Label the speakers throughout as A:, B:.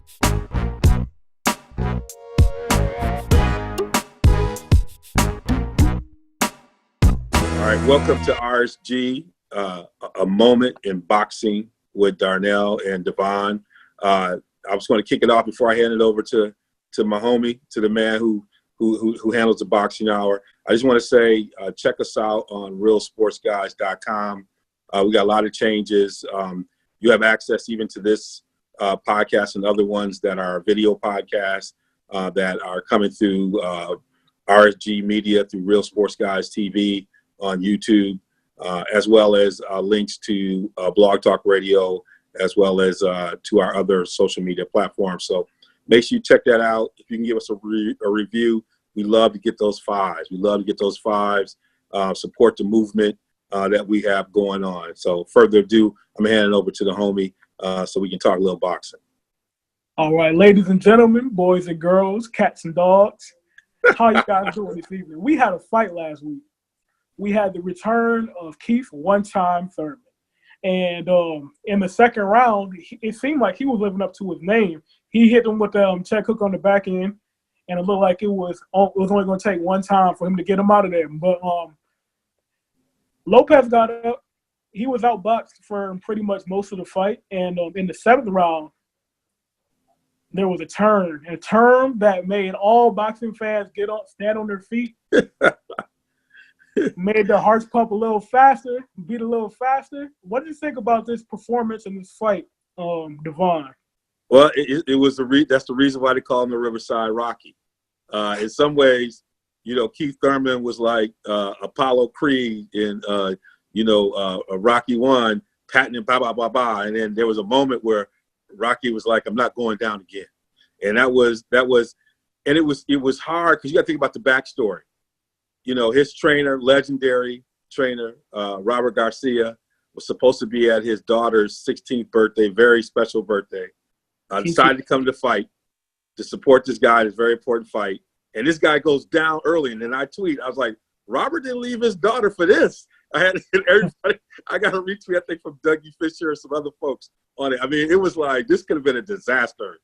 A: All right, welcome to RSG, a moment in boxing with Darnell and DeVon. I was going to kick it off before I hand it over to my homie, to the man who handles the boxing hour. I just want to say, check us out on realsportsguys.com. We got a lot of changes. You have access even to this podcast and other ones that are video podcasts that are coming through RSG Media, through Real Sports Guys TV on YouTube, as well as links to Blog Talk Radio, as well as to our other social media platforms. So make sure you check that out. If you can give us a review, we love to get those fives. We love to get those fives, support the movement that we have going on. So further ado, I'm handing it over to the homie so we can talk a little boxing.
B: All right, ladies and gentlemen, boys and girls, cats and dogs, how you guys doing this evening? We had a fight last week. We had the return of Keith One-Time Thurman. And in the second round, it seemed like he was living up to his name. He hit him with the check hook on the back end, and it looked like it was only going to take one time for him to get him out of there. But Lopez got up. He was outboxed for pretty much most of the fight. And in the seventh round, there was a turn that made all boxing fans stand on their feet. Made their hearts pump a little faster, beat a little faster. What do you think about this performance in this fight, DeVon?
A: Well, it was that's the reason why they call him the Riverside Rocky. In some ways, Keith Thurman was like Apollo Creed in Rocky One, patting him, blah blah blah blah, and then there was a moment where Rocky was like, "I'm not going down again," and that was, and it was hard because you got to think about the backstory. His trainer, legendary trainer, Robert Garcia, was supposed to be at his daughter's 16th birthday, very special birthday. Decided to come to the fight to support this guy, this very important fight. And this guy goes down early. And then I was like, Robert didn't leave his daughter for this. I got a retweet, I think, from Dougie Fisher or some other folks on it. I mean, it was like, this could have been a disaster,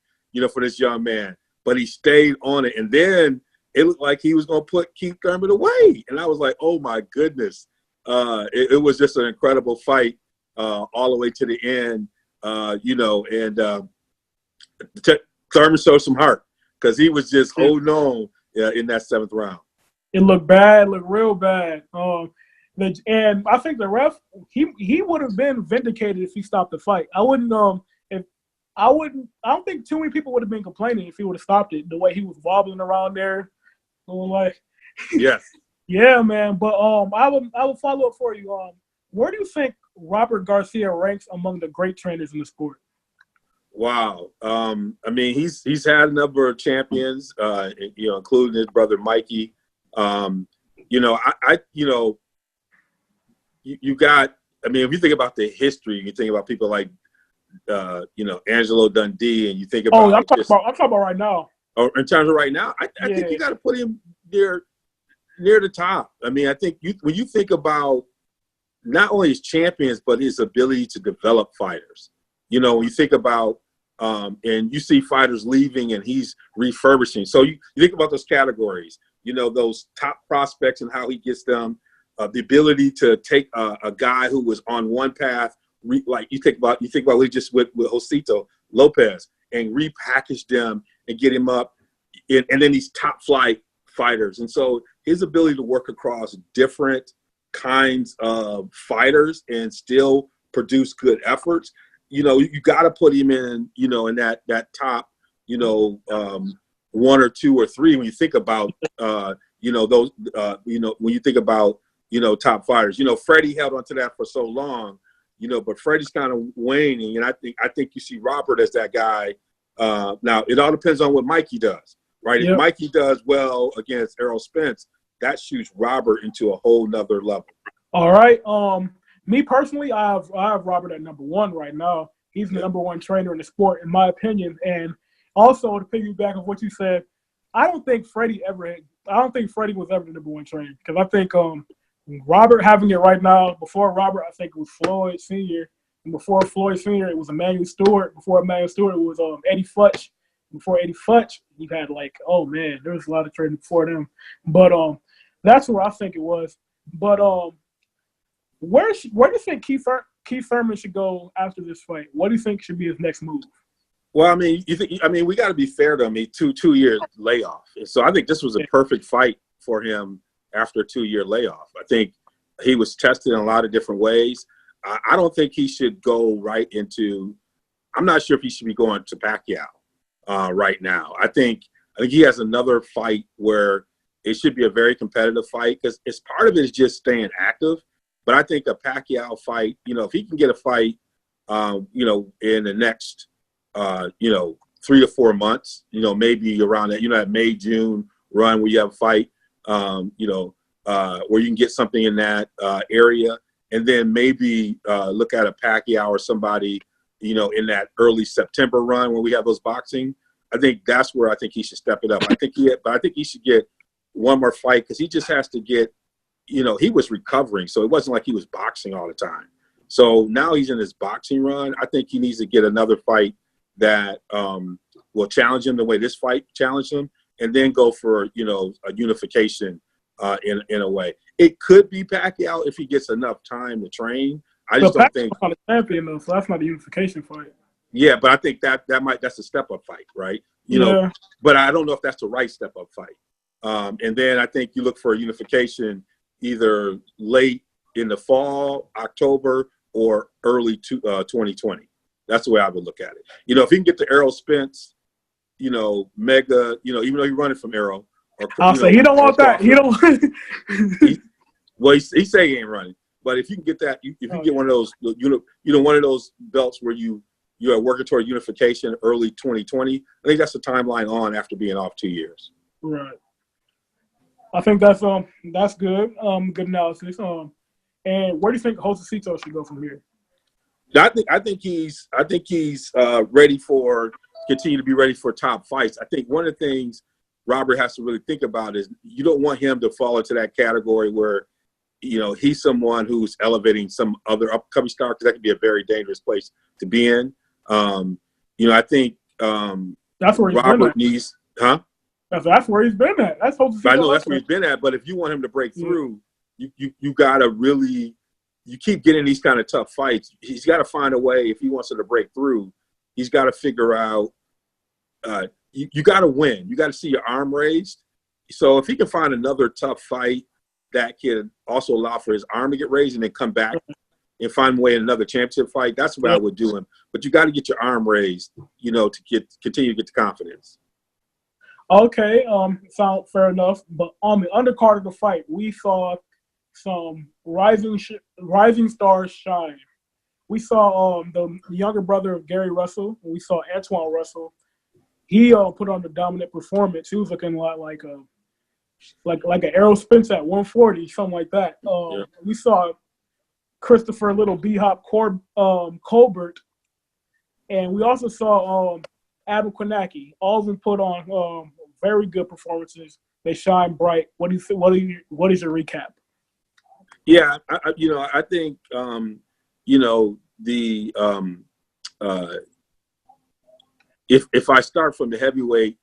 A: for this young man. But he stayed on it. And then it looked like he was going to put Keith Thurman away. And I was like, oh, my goodness. It was just an incredible fight all the way to the end, Thurman showed some heart because he was just holding on in that seventh round.
B: It looked bad, looked real bad. And I think the ref, he would have been vindicated if he stopped the fight. I don't think too many people would have been complaining if he would have stopped it, the way he was wobbling around there.
A: Yes.
B: Yeah, man. But I will follow up for you. Where do you think Robert Garcia ranks among the great trainers in the sport?
A: Wow. I mean, he's had a number of champions, including his brother Mikey. You got. I mean, if you think about the history, you think about people like, Angelo Dundee, and you think about.
B: Oh, I'm talking about right now.
A: Or in terms of right now, I think you got to put him near the top. I mean, I think when you think about not only his champions, but his ability to develop fighters. When you think about and you see fighters leaving and he's refurbishing. So you think about those categories, those top prospects and how he gets them, the ability to take a guy who was on one path, like you think about what he just with Josito Lopez, and repackage them and get him up, and then these top flight fighters. And so his ability to work across different kinds of fighters and still produce good efforts, you got to put him in, in that top, one or two or three when you think about, those, when you think about, top fighters. Freddie held on to that for so long, but Freddie's kind of waning, and I think you see Robert as that guy. Now, it all depends on what Mikey does, right? Yep. If Mikey does well against Errol Spence, that shoots Robert into a whole nother level.
B: All right. Me personally, I have Robert at number one right now. He's the number one trainer in the sport, in my opinion. And also, to piggyback on what you said, I don't think Freddie was ever the number one trainer, because I think Robert having it right now. Before Robert, I think it was Floyd Sr. And before Floyd Sr., it was Emmanuel Stewart. Before Emmanuel Stewart, it was Eddie Futch. Before Eddie Futch, you had oh man, there was a lot of trading before them. But that's where I think it was. But where do you think Keith Thurman should go after this fight? What do you think should be his next move?
A: Well, I mean, we got to be fair to him. 2-year layoff. So I think this was a perfect fight for him after a 2-year layoff. I think he was tested in a lot of different ways. I don't think he should go right into – I'm not sure if he should be going to Pacquiao right now. I think he has another fight where it should be a very competitive fight because it's part of it is just staying active. But I think a Pacquiao fight, if he can get a fight, in the next – 3 to 4 months, maybe around that, that May, June run where you have a fight, where you can get something in that area. And then maybe look at a Pacquiao or somebody, in that early September run where we have those boxing. I think that's where I think he should step it up. I think he should get one more fight because he just has to get, he was recovering. So it wasn't like he was boxing all the time. So now he's in his boxing run. I think he needs to get another fight that will challenge him the way this fight challenged him, and then go for, a unification in a way. It could be Pacquiao if he gets enough time to train. I just don't think –
B: not a champion, though, so that's not a unification fight.
A: Yeah, but I think that's a step-up fight, right? But I don't know if that's the right step-up fight. And then I think you look for a unification either late in the fall, October, or early 2020. That's the way I would look at it. If he can get the Errol Spence, mega, even though he's running from Errol.
B: I'll say he don't want that. He don't.
A: Well, he say he ain't running. But if you can get that, if you can get one of those, one of those belts where you are working toward unification early 2020, I think that's the timeline on after being off 2 years.
B: Right. I think that's good. Good analysis. And where do you think Josecito should go from here?
A: I think he's ready continue to be ready for top fights. I think one of the things Robert has to really think about is you don't want him to fall into that category where, he's someone who's elevating some other upcoming star, because that could be a very dangerous place to be in. I think
B: that's where
A: Robert needs, huh?
B: That's where he's been at. I
A: know that's where he's been at. But if you want him to break through, you gotta really. You keep getting these kind of tough fights. He's got to find a way, if he wants it to break through, he's got to figure out you got to win. You got to see your arm raised. So if he can find another tough fight that can also allow for his arm to get raised and then come back and find a way in another championship fight, that's what I would do him. But you got to get your arm raised, to continue to get the confidence.
B: Okay, sound fair enough. But on the undercard of the fight, we saw some rising stars shine. We saw the younger brother of Gary Russell. We saw Antoine Russell. He put on the dominant performance. He was looking like an Errol Spence at 140, something like that. We saw Christopher Little B-Hop Colbert, and we also saw Adam Konecki. All of them put on very good performances. They shine bright. What do you think? What is your recap?
A: Yeah, I think if I start from the heavyweight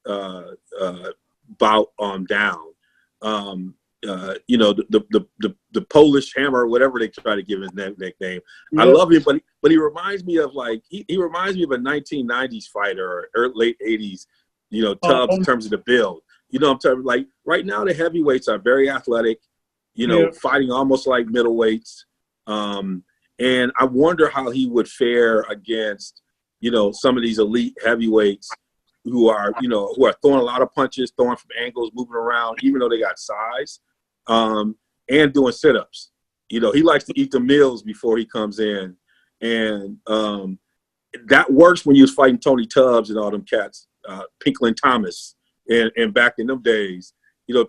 A: bout on down, the Polish Hammer, whatever they try to give his nickname, I love him, but he reminds me of he reminds me of a 1990s fighter or late 80s, Tubbs in terms of the build. I'm talking right now the heavyweights are very athletic. Fighting almost like middleweights. And I wonder how he would fare against, some of these elite heavyweights who are throwing a lot of punches, throwing from angles, moving around, even though they got size, and doing sit-ups. He likes to eat the meals before he comes in. And that works when you was fighting Tony Tubbs and all them cats, Pinklin Thomas, and back in them days.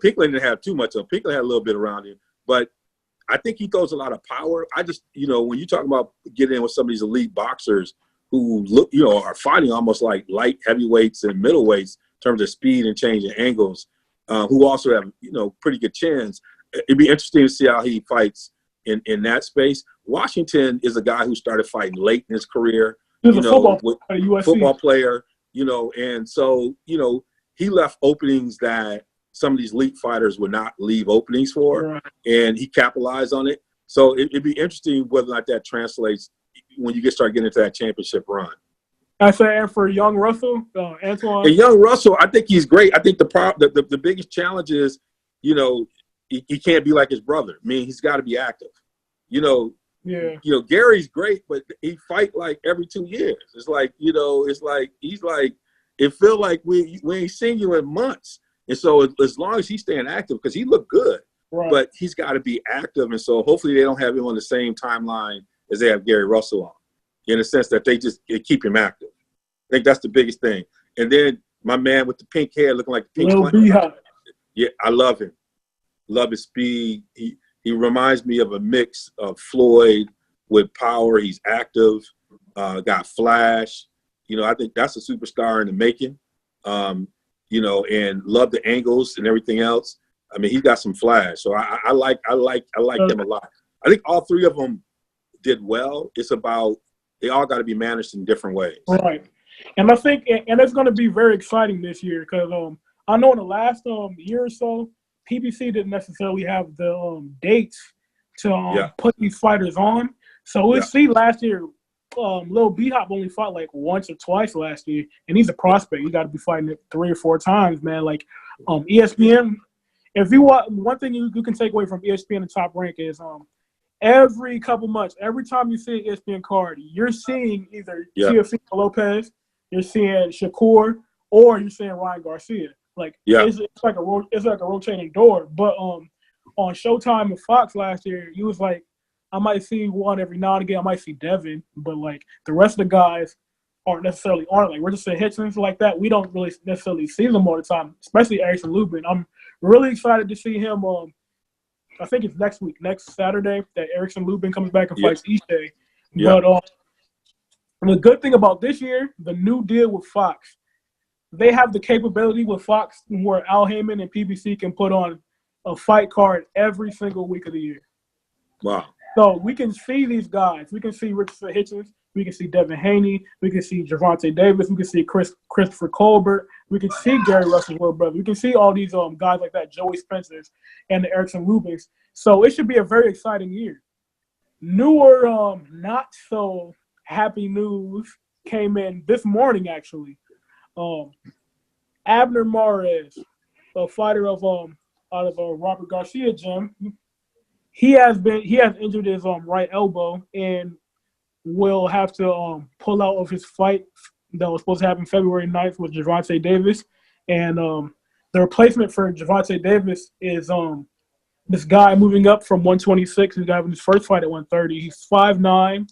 A: Pinklin didn't have too much of him. Pinklin had a little bit around him. But I think he throws a lot of power. I just, when you talk about getting in with some of these elite boxers who look, are fighting almost like light heavyweights and middleweights in terms of speed and changing angles, who also have, pretty good chins. It'd be interesting to see how he fights, in that space. Washington is a guy who started fighting late in his career.
B: He's a football
A: player, and so, he left openings that some of these elite fighters would not leave openings for,
B: right.
A: And he capitalized on it. So it'd be interesting whether or not that translates when you start getting into that championship run.
B: I say, and for young Russell, Antoine.
A: And young Russell, I think he's great. I think the biggest challenge is, he can't be like his brother. I mean, he's got to be active.
B: Yeah.
A: Gary's great, but he fight like every 2 years. It's like, he's like, it feel like we ain't seen you in months. And so as long as he's staying active, because he looked good,
B: right.
A: But he's got to be active. And so hopefully they don't have him on the same timeline as they have Gary Russell on, in the sense that they keep him active. I think that's the biggest thing. And then my man with the pink hair looking like the pink
B: Beehive.
A: Yeah, I love him. Love his speed. He reminds me of a mix of Floyd with power. He's active, got flash. I think that's a superstar in the making. And love the angles and everything else. I mean, he's got some flash. So I like him a lot. I think all three of them did well. It's about they all got to be managed in different ways.
B: Right. And I think and it's going to be very exciting this year because I know in the last year or so, PBC didn't necessarily have the dates to put these fighters on. So we'll see last year, Lil B-Hop only fought like once or twice last year, and he's a prospect. You got to be fighting it 3 or 4 times, man. Like ESPN, if you want, one thing you can take away from ESPN and Top Rank is every couple months, every time you see an ESPN card, you're seeing either Teofimo Lopez, you're seeing Shakur, or you're seeing Ryan Garcia. Like it's like a rotating door. But on Showtime and Fox last year, you was like, I might see one every now and again. I might see Devin, but like the rest of the guys aren't necessarily on. Like Richardson Hitchens like that, we don't really necessarily see them all the time, especially Erickson Lubin. I'm really excited to see him. I think it's next Saturday, that Erickson Lubin comes back and fights Ishe. Yeah. But the good thing about this year, the new deal with Fox, they have the capability with Fox where Al Heyman and PBC can put on a fight card every single week of the year.
A: Wow.
B: So we can see these guys. We can see Richardson Hitchens. We can see Devin Haney. We can see Gervonta Davis. We can see Christopher Colbert. We can see Gary Russell's little brother. We can see all these guys like that, Joey Spencers and the Erickson Lubins. So it should be a very exciting year. Newer, not so happy news came in this morning, actually. Abner Mares, a fighter of out of Robert Garcia gym, he has injured his right elbow and will have to pull out of his fight that was supposed to happen February 9th with Gervonta Davis. And the replacement for Gervonta Davis is this guy moving up from 126. He's having his first fight at 130. He's 5'9".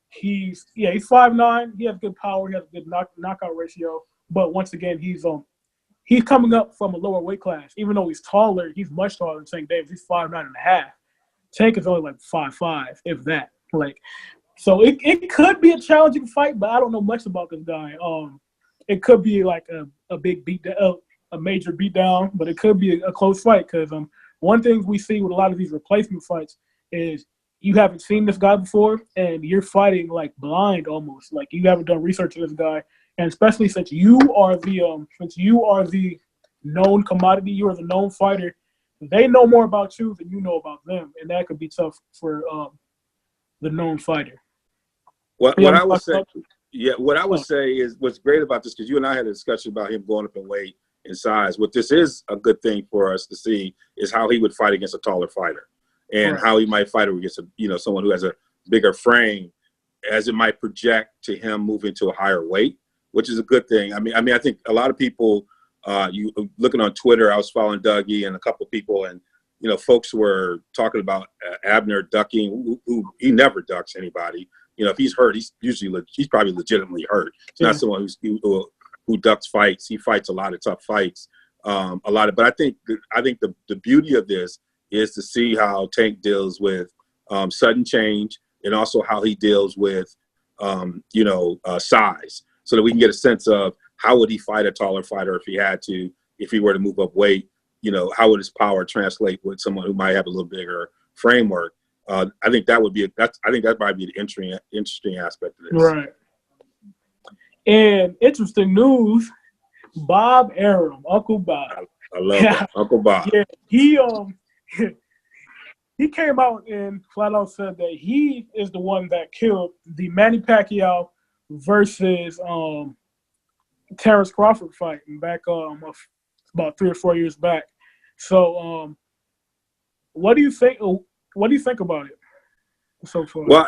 B: He's 5'9". He has good power. He has a good knockout ratio. But once again, he's coming up from a lower weight class. Even though he's taller, he's much taller than Tank Davis. He's 5'9.5". Tank is only like 5'5", if that. Like, so it could be a challenging fight, but I don't know much about this guy. It could be like a big beatdown, a major beatdown, but it could be a close fight because one thing we see with a lot of these replacement fights is you haven't seen this guy before and you're fighting like blind almost. Like you haven't done research on this guy, and especially since you are the known commodity, you are the known fighter. They know more about you than you know about them, and that could be tough for the known fighter.
A: What I would say is what's great about this, because you and I had a discussion about him going up in weight and size. What this is a good thing for us to see is how he would fight against a taller fighter, and how he might fight against someone who has a bigger frame, as it might project to him moving to a higher weight, which is a good thing. I mean, I think a lot of people. You looking on Twitter, I was following Dougie and a couple of people, and folks were talking about Abner ducking. Who he never ducks anybody. If he's hurt, he's probably legitimately hurt. It's not someone who ducks fights. He fights a lot of tough fights, but I think the beauty of this is to see how Tank deals with sudden change, and also how he deals with size, so that we can get a sense of how would he fight a taller fighter if he were to move up weight. How would his power translate with someone who might have a little bigger framework? I think that would be I think that might be the interesting aspect of this.
B: Right. And interesting news, Bob Arum, Uncle Bob.
A: I love that. Uncle Bob.
B: Yeah, he came out and flat out said that he is the one that killed the Manny Pacquiao versus Terrence Crawford fight back about 3 or 4 years back. So what do you think? What do you think about it so far?
A: Well,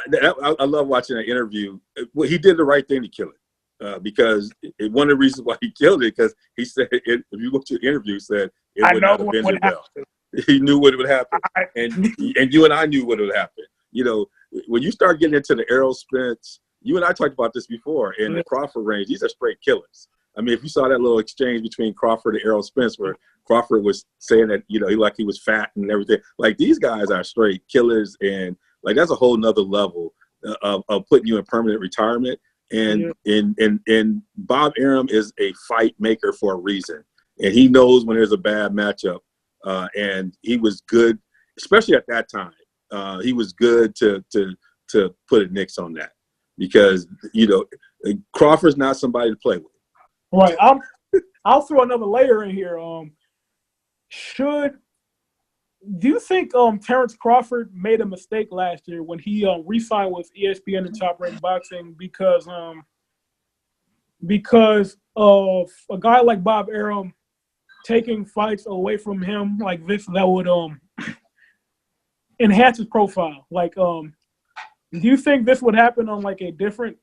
A: I love watching that interview. Well, he did the right thing to kill it because one of the reasons why he killed it because he said if you look at the interview, he said it would not have ended well. He knew what would happen, and you and I knew what would happen. You know, when you start getting into the Errol Spence, you and I talked about this before in the Crawford range. These are straight killers. I mean, if you saw that little exchange between Crawford and Errol Spence, where Crawford was saying that he was fat and everything, like these guys are straight killers, and like that's a whole nother level of putting you in permanent retirement. And Bob Arum is a fight maker for a reason, and he knows when there's a bad matchup. And he was good, especially at that time. He was good to put a nix on that because Crawford's not somebody to play with.
B: Right. I'll throw another layer in here. Do you think Terrence Crawford made a mistake last year when he re-signed with ESPN and Top Rated Boxing because of a guy like Bob Arum taking fights away from him like this that would enhance his profile? Like, do you think this would happen on like a different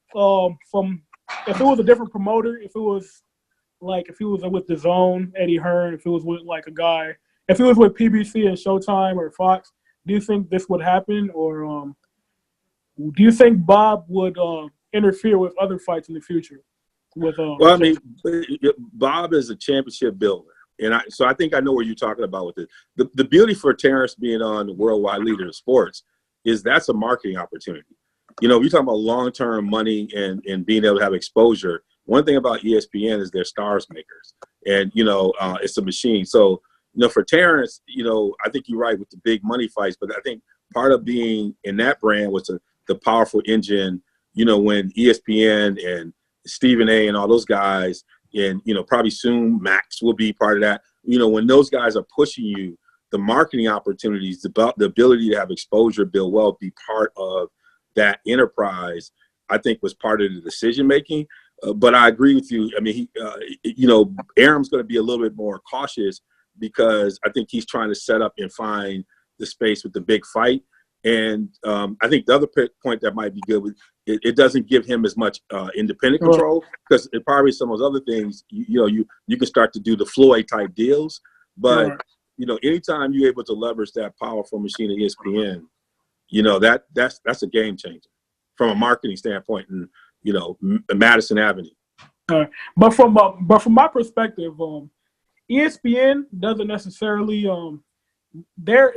B: if it was a different promoter, if it was with DeVon, Eddie Hearn, if it was with like a guy, if it was with PBC and Showtime or Fox, do you think this would happen, or do you think Bob would interfere with other fights in the future? Well,
A: I mean, Bob is a championship builder. And so I think I know what you're talking about with it. The beauty for Terrence being on the worldwide leader in sports is that's a marketing opportunity. You know, if you're talking about long-term money and being able to have exposure, one thing about ESPN is they're stars makers. And, it's a machine. So, for Terrence, I think you're right with the big money fights. But I think part of being in that brand was the powerful engine, when ESPN and Stephen A. and all those guys – and, probably soon Max will be part of that. When those guys are pushing you, the marketing opportunities, the ability to have exposure, build wealth, be part of that enterprise, I think was part of the decision-making. But I agree with you. I mean, Arum's going to be a little bit more cautious because I think he's trying to set up and find the space with the big fight. And I think the other point that might be good with it doesn't give him as much independent control because it probably some of those other things you can start to do the Floyd type deals. But anytime you're able to leverage that powerful machine at ESPN, that's a game changer from a marketing standpoint and Madison Avenue.
B: But from my perspective, ESPN doesn't necessarily they're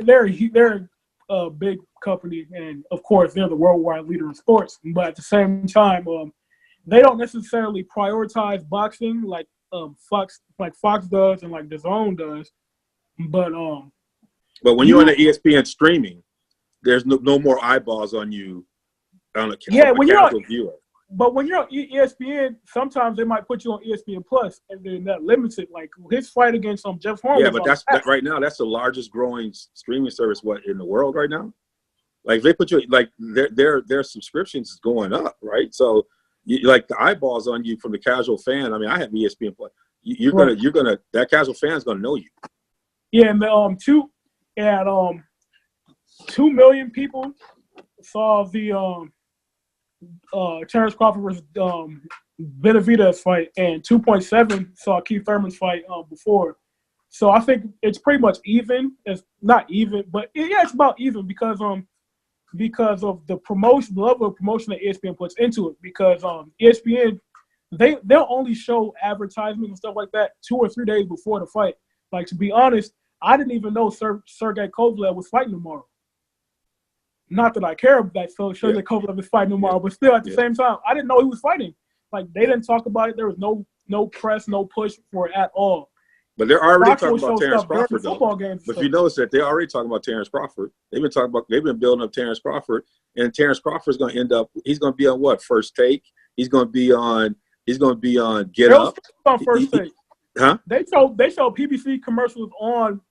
B: a big company, and of course they're the worldwide leader in sports, but at the same time they don't necessarily prioritize boxing like Fox does and like DAZN does, but
A: when you're on the ESPN streaming, there's no more eyeballs on you on a casual viewer.
B: But when you're on ESPN, sometimes they might put you on ESPN Plus, and then that limits it. Like his fight against Jeff Horn.
A: Yeah, but right now that's the largest growing streaming service in the world right now. Like they put you their subscriptions is going up, right? So like the eyeballs on you from the casual fan. I mean, I have ESPN Plus. You're gonna that casual fan's gonna know you.
B: Yeah, and 2 million people saw the Terrence Crawford versus Benavidez fight, and 2.7 saw Keith Thurman's fight before. So I think it's pretty much even. It's not even, but it's about even because of the promotion, the level of promotion that ESPN puts into it. Because ESPN, they'll only show advertisements and stuff like that 2 or 3 days before the fight. Like, to be honest, I didn't even know Sergey Kovalev was fighting tomorrow. Not that I care about that, so Sergey Kovalev is fighting tomorrow, but still at the same time, I didn't know he was fighting. Like, they didn't talk about it. There was no press, no push for it at all.
A: But they're already
B: Fox will
A: talking about
B: show
A: Terrence
B: stuff during
A: Crawford, though.
B: football games.
A: But if you notice that they're already talking about Terrence Crawford. They've been building up Terrence Crawford, and Terrence Crawford's going to end up. He's going to be on what? First Take. He's going to be on Get Up.
B: On First Take.
A: Huh?
B: They show PBC commercials on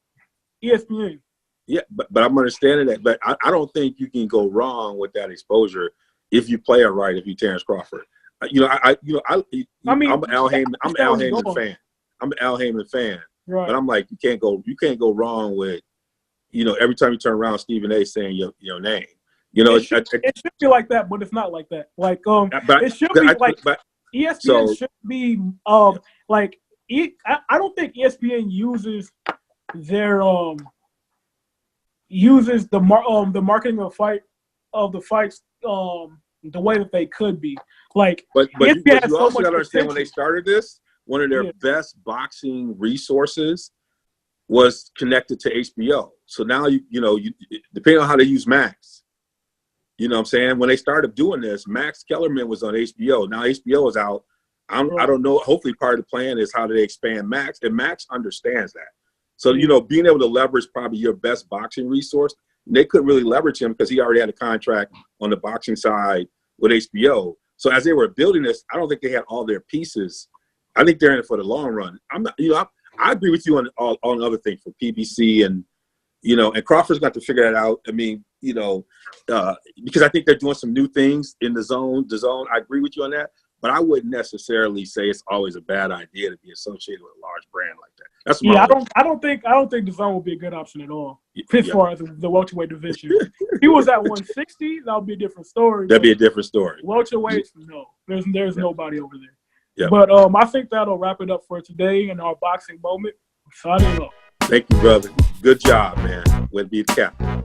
B: ESPN.
A: Yeah, but I'm understanding that. But I don't think you can go wrong with that exposure if you play it right. If you Terrence Crawford, I'm an Al Heyman fan. I'm an Al Heyman fan.
B: Right.
A: But I'm like, you can't go wrong with, every time you turn around, Stephen A. saying your name. It
B: should be like that, but it's not like that. Like it should be ESPN should be I don't think ESPN uses their the marketing of the fights the way that they could be. Like,
A: but you also got to understand when they started this, one of their best boxing resources was connected to HBO. So now you depending on how they use Max, you know what I'm saying? When they started doing this, Max Kellerman was on HBO. Now HBO is out. I don't know. Hopefully part of the plan is how do they expand Max, and Max understands that. So, being able to leverage probably your best boxing resource, they couldn't really leverage him because he already had a contract on the boxing side with HBO. So as they were building this, I don't think they had all their pieces. I think they're in it for the long run. I agree with you on other things for PBC and Crawford's got to figure that out. I mean, because I think they're doing some new things in the zone. I agree with you on that, but I wouldn't necessarily say it's always a bad idea to be associated with a large brand like that. That's
B: I don't think the zone would be a good option at all as far as the welterweight division. If he was at 160, that would be a different story.
A: That'd be a different story.
B: Welterweights, no, there's nobody over there.
A: Yeah.
B: But I think that'll wrap it up for today in our boxing moment. Signing off.
A: Thank you, brother. Good job, man. We'll be the captain.